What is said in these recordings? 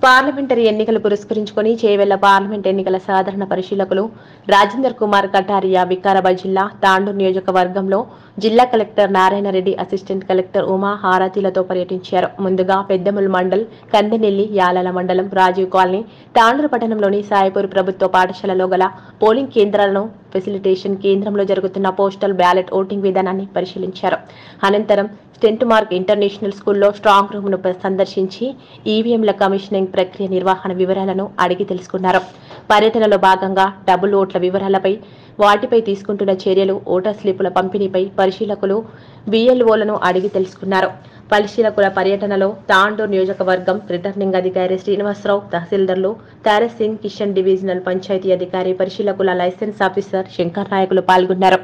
Parliamentary ఎన్నికలు పురస్కరించుకుని Chevella parliament ఎన్నికల సాధారణ పరిశీలకులు రాజేందర్ కుమార్ కటారియా వికారాబాద్ జిల్లా తాండూరు నియోజకవర్గంలో జిల్లా collector Narayana Reddy, assistant collector Uma హారతిలతో పర్యటించారు. ముందుగా పెద్దముల్ మండల్, కందెనెల్లి, యాలాల మండలం, రాజీవ్ కాలనీ, తాండూరు పట్టణంలోని సాయిపూర్ ప్రభుత్వ పాఠశాలలో గల పోలింగ్ కేంద్రాలను, ఫెసిలిటేషన్ కేంద్రంలో జరుగుతున్న పోస్టల్ బ్యాలెట్ ఓటింగ్ విధానాన్ని పరిశీలించారు. అనంతరం స్టెంట్ మార్క్ ఇంటర్నేషనల్ స్కూల్లో స్ట్రాంగ్ రూమ్ ను సందర్శించి ఈవీఎంల కమిషనింగ్ ప్రక్రియ నిర్వహణ వివరాలను అడిగి తెలుసుకున్నారు. పర్యటనలో భాగంగా డబుల్ ఓట్ల వివరాలపై, వాటిపై తీసుకుంటున్న చర్యలు, ఓటర్ స్లిప్పుల పంపిణీపై పరిశీలకులు BLOలను అడిగి తెలుసుకున్నారు. పరిశీలకుల పర్యటనలో తాండూరు నియోజకవర్గం రిటర్నింగ్ అధికారి శ్రీనివాసరావు, తహసీల్దార్లు తారక్ సింగ్, కిషన్ డివిజనల్ పంచాయతీ అధికారి, పరిశీలకుల లైసెన్స్ ఆఫీసర్ శంకర్ నాయకులు పాల్గొన్నారు.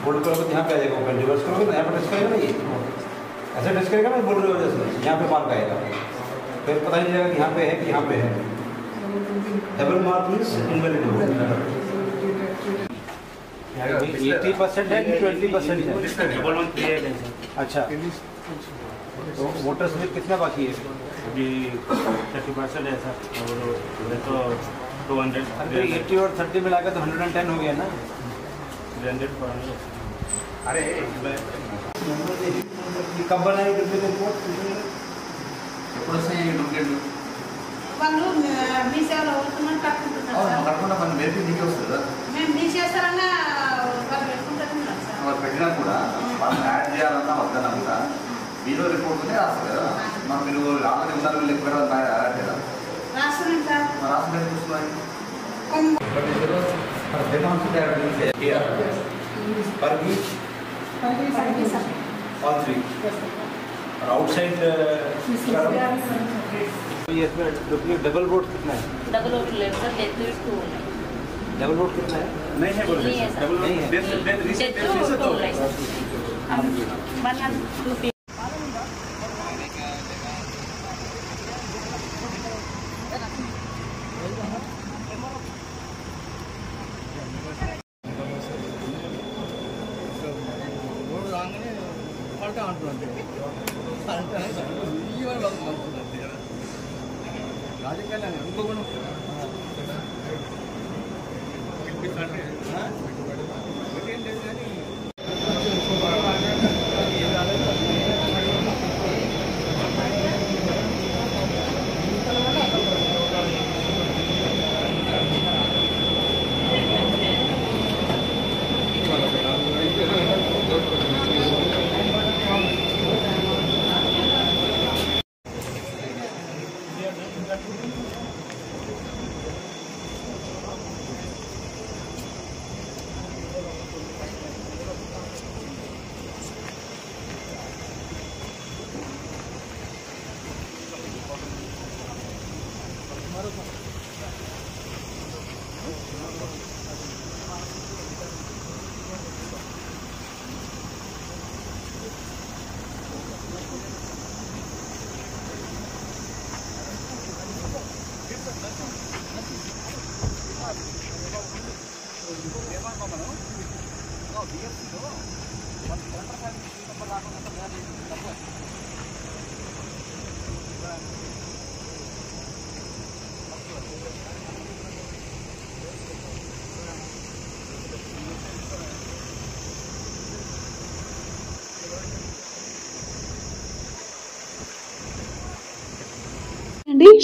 बोल्ड करोगे यहाँ पे आ जाएगा, ओपन रिवर्स करोगे तो यहाँ पे टच करेगा ना, ये ऐसे टच करेगा ना, बोल्ड रिवर्स यहाँ पे मार्क आएगा, फिर पता नहीं चलेगा कि यहाँ पे है कि यहाँ पे है। डबल मार्क मीन्स इनवैलिड हो गया। 80% है कि 20% है? डबल वन क्लियर है। अच्छा, तो वोटर स्लिप कितना बाकी है? अभी 30% है सर, और तो 200 80 और 30 मिलाकर तो 110 हो गया ना। 300 अरे कब बनाई डुप्लीकेट रिपोर्ट? ఎప్పుడు వస్తాయి డూప్లికేట్లు? వాళ్ళు మీ సేవలో అవుతున్నారు కట్టుకుంటున్నారు సార్. కట్టుకుంటా మన మేపీ నీకే వస్తుంది కదా. మేము తీసేస్తారన్నా వాళ్ళు పెట్టుకుంటున్నారు సార్. వాళ్ళు పెట్టినా కూడా మనం యాడ్ చేయాలన్నా వద్దన్నా కూడా మీలో రిపోర్ట్ ఉంటే రాస్తారు కదా. మనం మీరు ఆల్రెడీ ఉన్నారు, వీళ్ళు ఎక్కువ యాడ్ చేయాలి. రాస్తున్నాం సార్. రాసిన చూస్తున్నాయి पर वीक ऑल थ्री और आउटसाइड ये इसमें डुप्लीकेट डबल वोट कितना है? डबल वोट ले सर, डेथ 2 है। डबल वोट कितना है? नहीं है, बोल रहे हैं डबल नहीं है। डेथ रिसेंट तो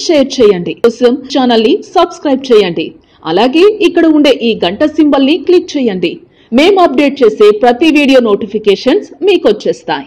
షేర్ చేయండి. కోసం ఛానల్ ని సబ్స్క్రైబ్ చేయండి. అలాగే ఇక్కడ ఉండే ఈ గంట సింబల్ ని క్లిక్ చేయండి. మేము అప్డేట్ చేసే ప్రతి వీడియో నోటిఫికేషన్స్ మీకు వచ్చేస్తాయి.